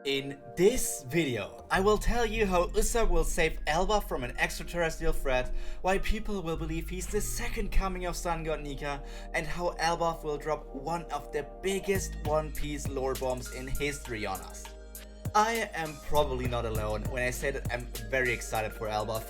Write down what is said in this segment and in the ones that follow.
In this video, I will tell you how Usopp will save Elbaf from an extraterrestrial threat, why people will believe he's the second coming of Sun God Nika, and how Elbaf will drop one of the biggest One Piece lore bombs in history on us. I am probably not alone when I say that I'm very excited for Elbaf.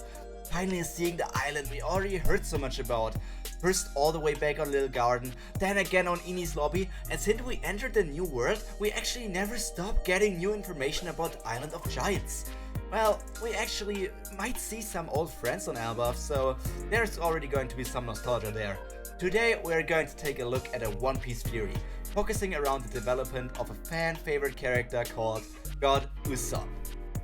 Finally seeing the island we already heard so much about. First all the way back on Little Garden, then again on Ini's lobby, and since we entered the new world, we actually never stop getting new information about the Island of Giants. Well, we actually might see some old friends on Elbaf, so there's already going to be some nostalgia there. Today we are going to take a look at a One Piece theory, focusing around the development of a fan favorite character called God Usopp.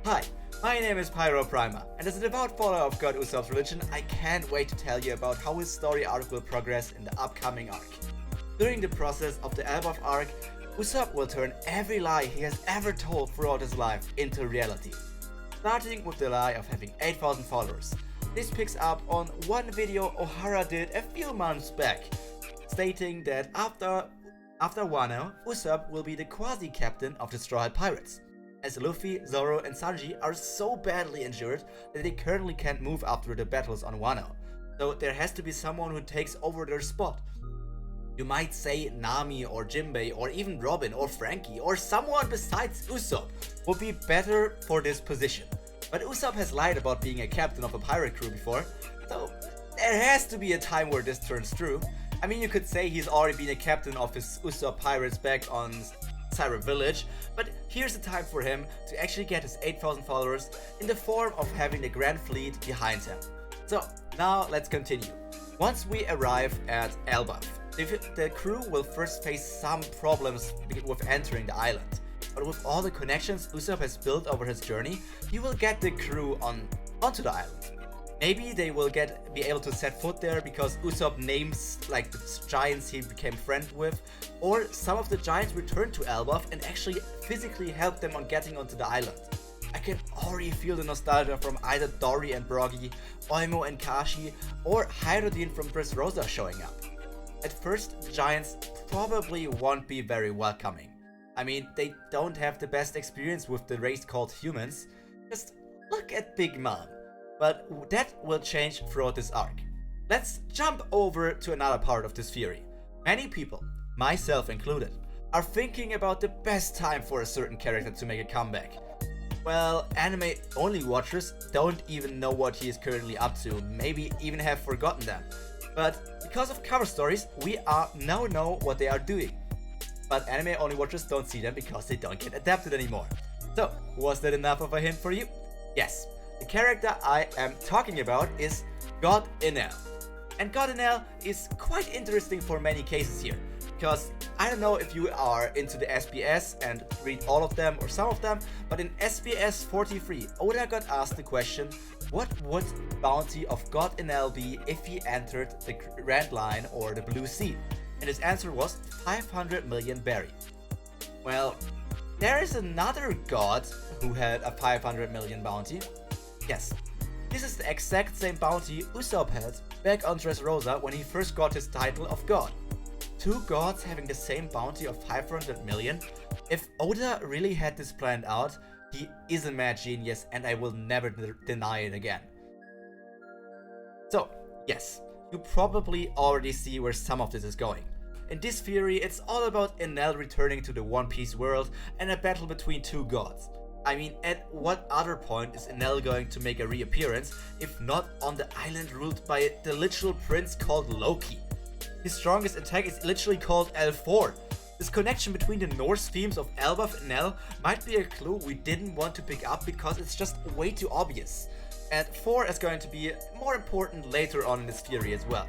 Hi, my name is Pyro Prima, and as a devout follower of God Usopp's religion, I can't wait to tell you about how his story arc will progress in the upcoming arc. During the process of the Elbaf Arc, Usopp will turn every lie he has ever told throughout his life into reality. Starting with the lie of having 8,000 followers. This picks up on one video Ohara did a few months back, stating that after Wano, Usopp will be the quasi-captain of the Strawhat pirates, as Luffy, Zoro and Sanji are so badly injured that they currently can't move after the battles on Wano. So there has to be someone who takes over their spot. You might say Nami or Jinbei or even Robin or Frankie or someone besides Usopp would be better for this position. But Usopp has lied about being a captain of a pirate crew before, so there has to be a time where this turns true. I mean, you could say he's already been a captain of his Usopp pirates back on Syrup Village, but here's the time for him to actually get his 8,000 followers in the form of having the Grand Fleet behind him. So now let's continue. Once we arrive at Elbaf, the crew will first face some problems with entering the island, but with all the connections Usopp has built over his journey, he will get the crew onto the island. Maybe they will be able to set foot there because Usopp names like the giants he became friends with, or some of the giants return to Elbaf and actually physically help them on getting onto the island. I can already feel the nostalgia from either Dory and Broggy, Oimo and Kashi, or Hydrodine from Dressrosa showing up. At first, the giants probably won't be very welcoming. I mean, they don't have the best experience with the race called humans. Just look at Big Mom. But that will change throughout this arc. Let's jump over to another part of this theory. Many people, myself included, are thinking about the best time for a certain character to make a comeback. Well, anime only watchers don't even know what he is currently up to, maybe even have forgotten them. But because of cover stories, we now know what they are doing. But anime only watchers don't see them because they don't get adapted anymore. So, was that enough of a hint for you? Yes. The character I am talking about is God Enel. And God Enel is quite interesting for many cases here, because I don't know if you are into the SBS and read all of them or some of them, but in SBS 43, Oda got asked the question, what would bounty of God Enel be if he entered the Grand Line or the Blue Sea? And his answer was 500 million berry. Well, there is another god who had a 500 million bounty. Yes, this is the exact same bounty Usopp had back on Dressrosa when he first got his title of god. Two gods having the same bounty of 500 million? If Oda really had this planned out, he is a mad genius and I will never deny it again. So, yes, you probably already see where some of this is going. In this theory, it's all about Enel returning to the One Piece world and a battle between two gods. I mean, at what other point is Enel going to make a reappearance if not on the island ruled by the literal prince called Loki? His strongest attack is literally called L4. This connection between the Norse themes of Elbaf and Enel might be a clue we didn't want to pick up because it's just way too obvious. And 4 is going to be more important later on in this theory as well.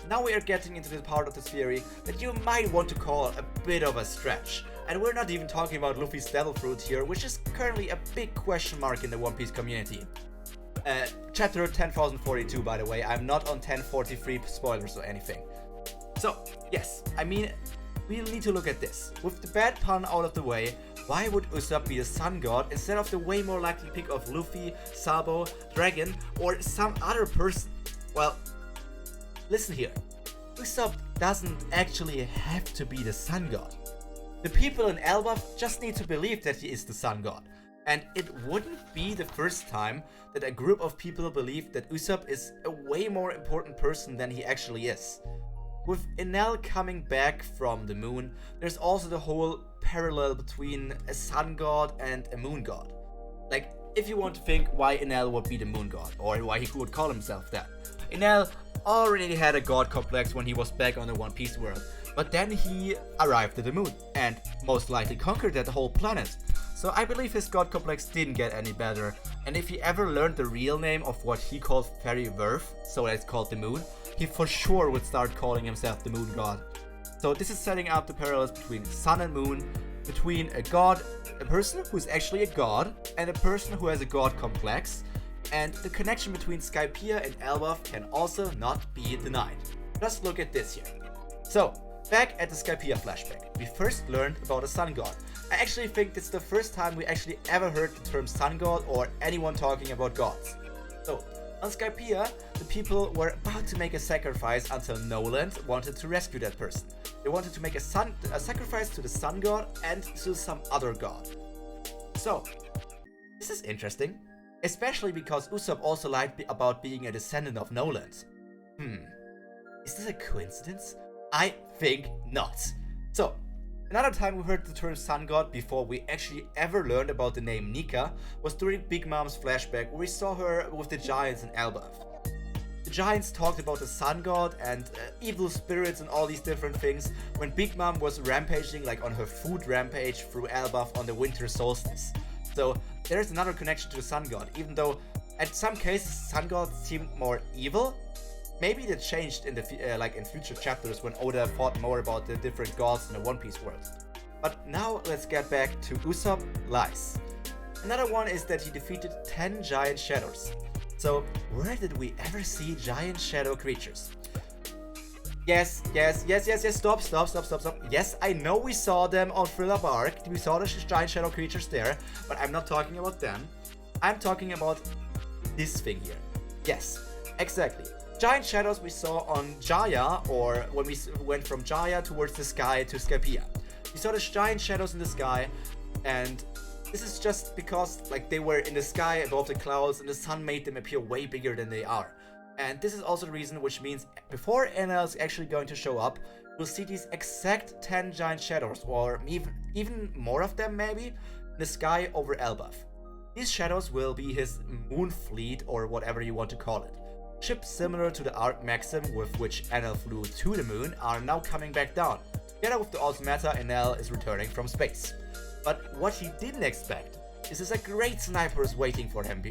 Now we are getting into the part of this theory that you might want to call a bit of a stretch. And we're not even talking about Luffy's Devil Fruit here, which is currently a big question mark in the One Piece community. Chapter 10,042 by the way, I'm not on 1043 spoilers or anything. So, yes, I mean, we'll need to look at this. With the bad pun out of the way, why would Usopp be a sun god instead of the way more likely pick of Luffy, Sabo, Dragon, or some other person? Well, listen here. Usopp doesn't actually have to be the sun god. The people in Elbaf just need to believe that he is the sun god. And it wouldn't be the first time that a group of people believe that Usopp is a way more important person than he actually is. With Enel coming back from the moon, there's also the whole parallel between a sun god and a moon god. Like, if you want to think why Enel would be the moon god, or why he would call himself that. Enel already had a god complex when he was back on the One Piece world, but then he arrived at the moon, and most likely conquered that whole planet. So I believe his god complex didn't get any better, and if he ever learned the real name of what he called Fairy Worth, so it's called the moon, he for sure would start calling himself the moon god. So this is setting up the parallels between sun and moon, between a god, a person who's actually a god, and a person who has a god complex, and the connection between Skypiea and Elbaf can also not be denied. Just look at this here. So, back at the Skypiea flashback, we first learned about a sun god. I actually think this is the first time we actually ever heard the term sun god or anyone talking about gods. So, on Skypiea, the people were about to make a sacrifice until Noland wanted to rescue that person. They wanted to make a sacrifice to the sun god and to some other god. So, this is interesting, especially because Usopp also lied about being a descendant of Noland. Is this a coincidence? I think not. So, another time we heard the term sun god before we actually ever learned about the name Nika was during Big Mom's flashback where we saw her with the giants in Elbaf. The giants talked about the sun god and evil spirits and all these different things when Big Mom was rampaging, like on her food rampage through Elbaf on the winter solstice. So there's another connection to the sun god, even though at some cases sun gods seem more evil. Maybe that changed in the in future chapters when Oda thought more about the different gods in the One Piece world. But now let's get back to Usopp lies. Another one is that he defeated 10 giant shadows. So where did we ever see giant shadow creatures? Yes, stop. Yes, I know we saw them on Elbaf Arc. We saw the giant shadow creatures there, but I'm not talking about them. I'm talking about this thing here. Yes, exactly. Giant shadows we saw on Jaya, or when we went from Jaya towards the sky to Skypiea. We saw the giant shadows in the sky, and this is just because like they were in the sky above the clouds and the sun made them appear way bigger than they are. And this is also the reason, which means before Enel is actually going to show up, we'll see these exact 10 giant shadows, or even more of them maybe, in the sky over Elbaf. These shadows will be his moon fleet, or whatever you want to call it. Ships similar to the Arc Maxim with which Enel flew to the moon are now coming back down. Together with the Automata, Enel is returning from space. But what he didn't expect is a great sniper is waiting for him.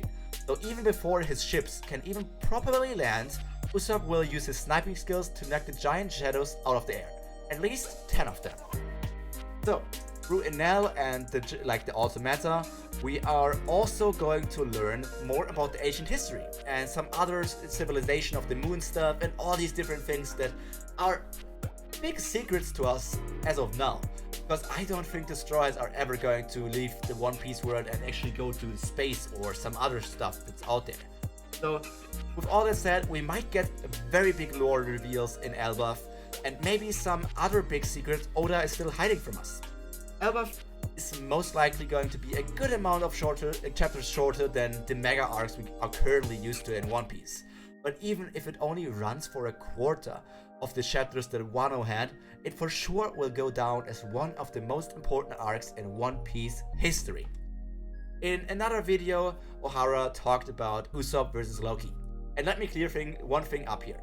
So even before his ships can even properly land, Usopp will use his sniping skills to knock the giant shadows out of the air. At least 10 of them. So, through Enel and the Automata, we are also going to learn more about the ancient history and some other civilization of the moon stuff and all these different things that are big secrets to us as of now. Because I don't think the Strawhats are ever going to leave the One Piece world and actually go to space or some other stuff that's out there. So, with all that said, we might get very big lore reveals in Elbaf and maybe some other big secrets Oda is still hiding from us. Elbaf is most likely going to be a good amount of chapters shorter than the mega arcs we are currently used to in One Piece. But even if it only runs for a quarter of the chapters that Wano had, it for sure will go down as one of the most important arcs in One Piece history. In another video, Ohara talked about Usopp versus Loki. And let me clear one thing up here.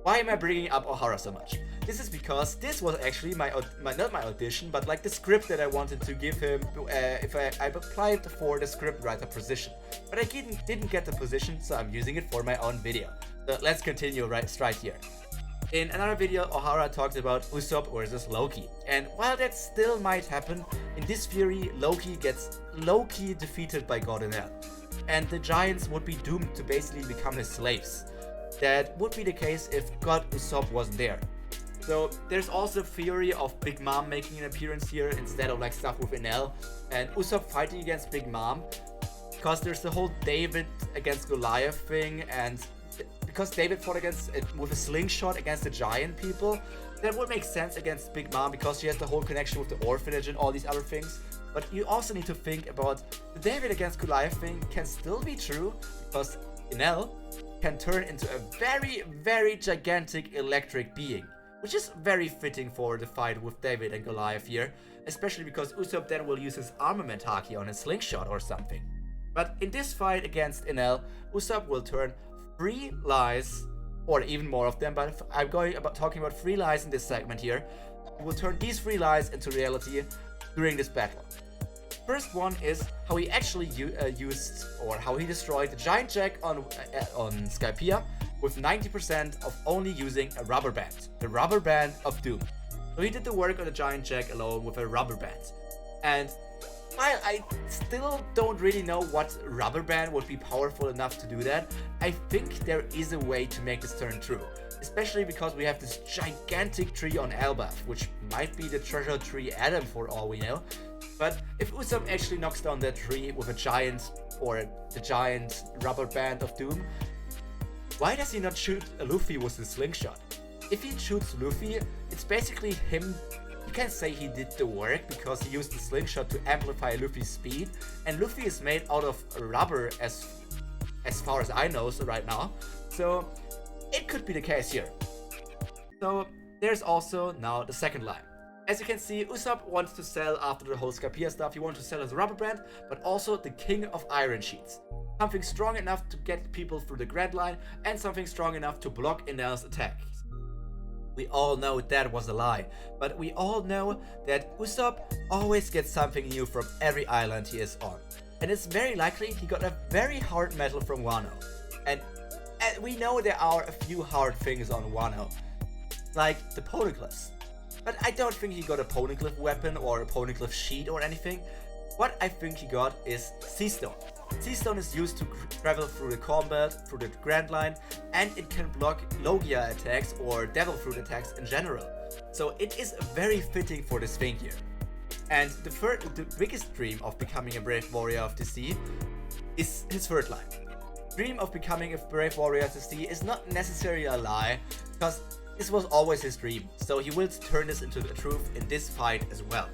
Why am I bringing up Ohara so much? This is because this was actually not my audition, but like the script that I wanted to give him if I applied for the scriptwriter position. But I didn't get the position, so I'm using it for my own video. So let's continue right here. In another video, Ohara talked about Usopp versus Loki. And while that still might happen, in this theory, Loki gets low-key defeated by God Enel. And the giants would be doomed to basically become his slaves. That would be the case if God Usopp wasn't there. So there's also a theory of Big Mom making an appearance here instead of like stuff with Enel, and Usopp fighting against Big Mom, because there's the whole David against Goliath thing, and because David fought against with a slingshot against the giant people, that would make sense against Big Mom because she has the whole connection with the orphanage and all these other things. But you also need to think about the David against Goliath thing can still be true because Enel can turn into a very, very gigantic electric being, which is very fitting for the fight with David and Goliath here, especially because Usopp then will use his armament haki on a slingshot or something. But in this fight against Enel, Usopp will turn 3 lies, or even more of them, but I'm talking about 3 lies in this segment here. He will turn these 3 lies into reality during this battle. First one is how he actually used, or how he destroyed the giant jack on Skypiea with 90% of only using a rubber band, the rubber band of doom. So he did the work on the giant jack alone with a rubber band. And while I still don't really know what rubber band would be powerful enough to do that, I think there is a way to make this turn true. Especially because we have this gigantic tree on Elbaf, which might be the treasure tree Adam for all we know. But if Usopp actually knocks down that tree with a giant, or the giant rubber band of doom, why does he not shoot Luffy with the slingshot? If he shoots Luffy, it's basically him. You can't say he did the work because he used the slingshot to amplify Luffy's speed, and Luffy is made out of rubber as far as I know so right now. So it could be the case here. So there's also now the second line. As you can see, Usopp wants to sell after the whole Skypiea stuff. He wants to sell his rubber band, but also the King of Iron Sheets. Something strong enough to get people through the Grand Line, and something strong enough to block Enel's attacks. We all know that was a lie, but we all know that Usopp always gets something new from every island he is on. And it's very likely he got a very hard metal from Wano. And we know there are a few hard things on Wano, like the poneglyphs. But I don't think he got a poneglyph weapon or a poneglyph sheet or anything. What I think he got is Sea Stone. Sea Stone is used to travel through the Calm Belt, through the Grand Line, and it can block Logia attacks or Devil Fruit attacks in general. So it is very fitting for this thing here. And the biggest dream of becoming a brave warrior of the sea is his third line. Dream of becoming a brave warrior of the sea is not necessarily a lie, because this was always his dream, so he will turn this into the truth in this fight as well.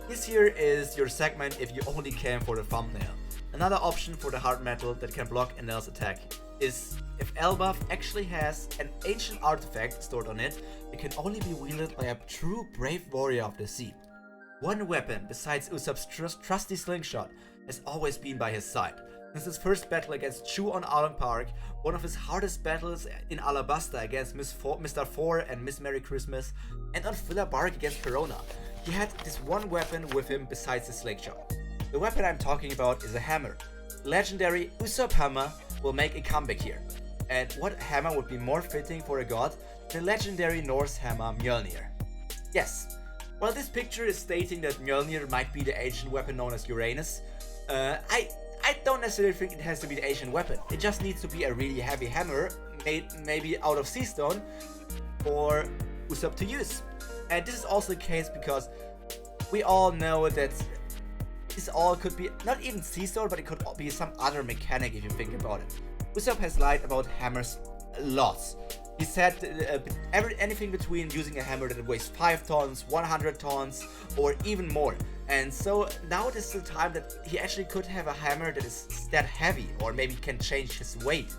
This here is your segment if you only came for the thumbnail. Another option for the hard metal that can block Enel's attack is if Elbaf actually has an ancient artifact stored on it that can only be wielded by a true brave warrior of the sea. One weapon besides Usopp's trusty slingshot has always been by his side. Since his first battle against Chu on Elbaf Arc, one of his hardest battles in Alabasta against Mr. Four and Miss Merry Christmas, and on Filler Bark against Perona, he had this one weapon with him besides the slingshot. The weapon I'm talking about is a hammer. The legendary Usopp hammer will make a comeback here. And what hammer would be more fitting for a god than the legendary Norse hammer Mjolnir? Yes, while this picture is stating that Mjolnir might be the ancient weapon known as Uranus, I don't necessarily think it has to be the ancient weapon. It just needs to be a really heavy hammer, made maybe out of sea stone, for Usopp to use. And this is also the case because we all know that this all could be not even sea stone, but it could be some other mechanic if you think about it. Usopp has lied about hammers a lot. He said anything between using a hammer that weighs 5 tons, 100 tons, or even more. And so now this is the time that he actually could have a hammer that is that heavy, or maybe can change his weight.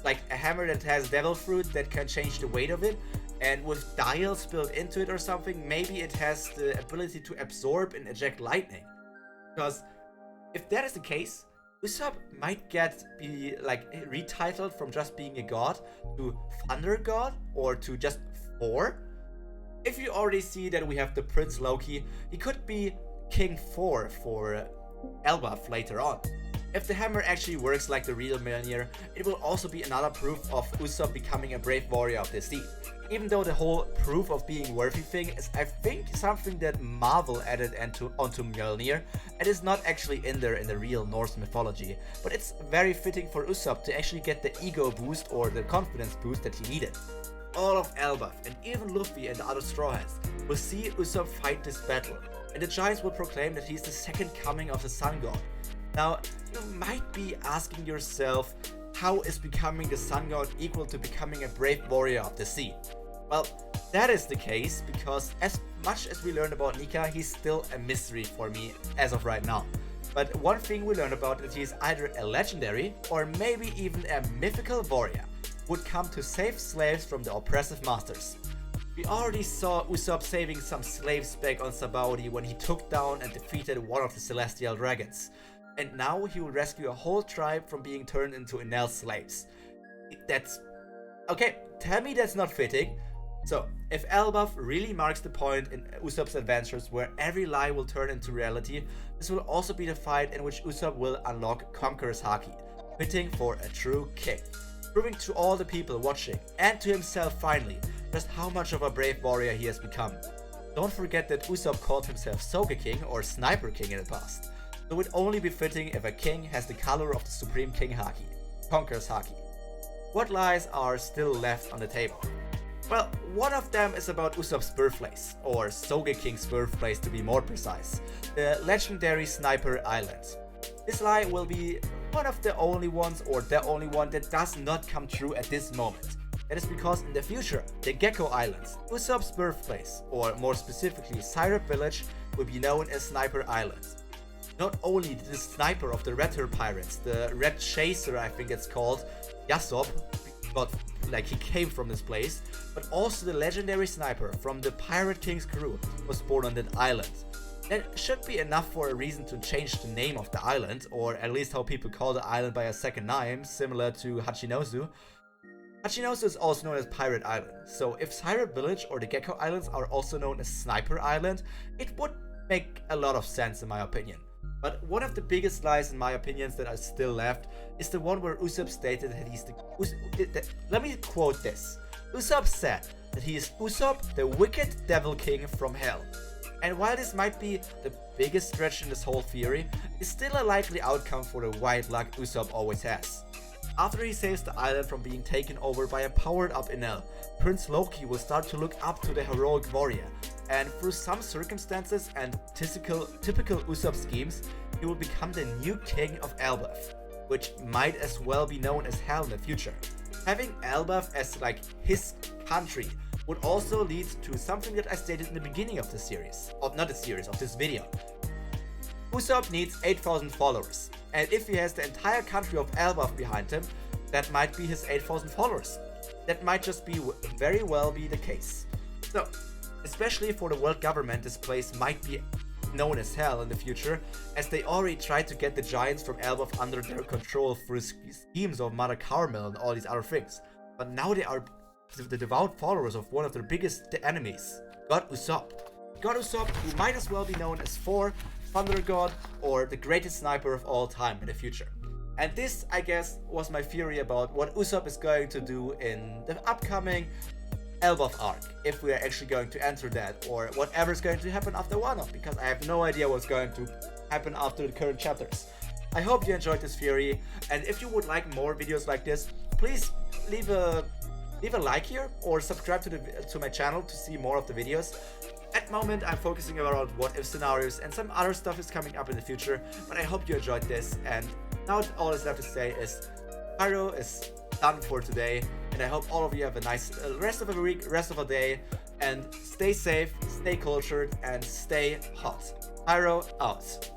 Like a hammer that has devil fruit that can change the weight of it, and with dials built into it or something, maybe it has the ability to absorb and eject lightning. Because if that is the case, Usopp might be like retitled from just being a god to Thunder God, or to just Thor. If you already see that we have the Prince Loki, he could be King Thor for Elbaf later on. If the hammer actually works like the real Mjolnir, it will also be another proof of Usopp becoming a brave warrior of the sea. Even though the whole proof of being worthy thing is, I think, something that Marvel added onto Mjolnir, and is not actually in there in the real Norse mythology, but it's very fitting for Usopp to actually get the ego boost or the confidence boost that he needed. All of Elbaf, and even Luffy and the other Strawhats, will see Usopp fight this battle, and the Giants will proclaim that he's the second coming of the Sun God. Now, you might be asking yourself, how is becoming the Sun God equal to becoming a brave warrior of the sea? Well, that is the case because as much as we learned about Nika, he's still a mystery for me as of right now. But one thing we learned about is he's either a legendary or maybe even a mythical warrior who would come to save slaves from the oppressive masters. We already saw Usopp saving some slaves back on Sabaody when he took down and defeated one of the celestial dragons. And now he will rescue a whole tribe from being turned into Enel slaves. That's... okay, tell me that's not fitting. So, if Elbaf really marks the point in Usopp's adventures where every lie will turn into reality, this will also be the fight in which Usopp will unlock Conqueror's Haki, fitting for a true king, proving to all the people watching, and to himself finally, just how much of a brave warrior he has become. Don't forget that Usopp called himself Sogeking or Sniper King in the past, so it would only be fitting if a king has the color of the Supreme King Haki, Conqueror's Haki. What lies are still left on the table? Well, one of them is about Usopp's birthplace, or Sogeking's birthplace to be more precise, the legendary Sniper Island. This lie will be one of the only ones, or the only one, that does not come true at this moment. That is because in the future, the Gecko Islands, Usopp's birthplace, or more specifically Syrup Village, will be known as Sniper Island. Not only the sniper of the Red Hair Pirates, the Red Chaser I think it's called, Usopp, but like he came from this place, but also the legendary sniper from the Pirate King's crew was born on that island. That should be enough for a reason to change the name of the island, or at least how people call the island by a second name, similar to Hachinosu. Hachinosu is also known as Pirate Island, so if Syrup Village or the Gecko Islands are also known as Sniper Island, it would make a lot of sense in my opinion. But one of the biggest lies in my opinions that are still left is the one where Usopp stated that he's let me quote this. Usopp said that he is Usopp, the wicked devil king from hell. And while this might be the biggest stretch in this whole theory, it's still a likely outcome for the white luck Usopp always has. After he saves the island from being taken over by a powered up Enel, Prince Loki will start to look up to the heroic warrior, and through some circumstances and typical Usopp schemes, he will become the new king of Elbaf, which might as well be known as Hell in the future. Having Elbaf as like his country would also lead to something that I stated in the beginning of the series, of this video. Usopp needs 8,000 followers, and if he has the entire country of Elbaf behind him, that might be his 8,000 followers. That might just be very well be the case. So, especially for the world government, this place might be known as Hell in the future, as they already tried to get the giants from Elbaf under their control through schemes of Mother Carmel and all these other things. But now they are the devout followers of one of their biggest enemies, God Usopp. God Usopp, who might as well be known as Thor, Thunder God, or the greatest sniper of all time in the future. And this, I guess, was my theory about what Usopp is going to do in the upcoming Elbaf Arc, if we are actually going to enter that, or whatever is going to happen after Wano, because I have no idea what's going to happen after the current chapters. I hope you enjoyed this theory, and if you would like more videos like this, please leave a like here, or subscribe to my channel to see more of the videos. At the moment, I'm focusing around what-if scenarios, and some other stuff is coming up in the future, but I hope you enjoyed this, and now all that's left to say is Pyro is done for today, and I hope all of you have a nice rest of a week, rest of a day, and stay safe, stay cultured, and stay hot. Pyro out.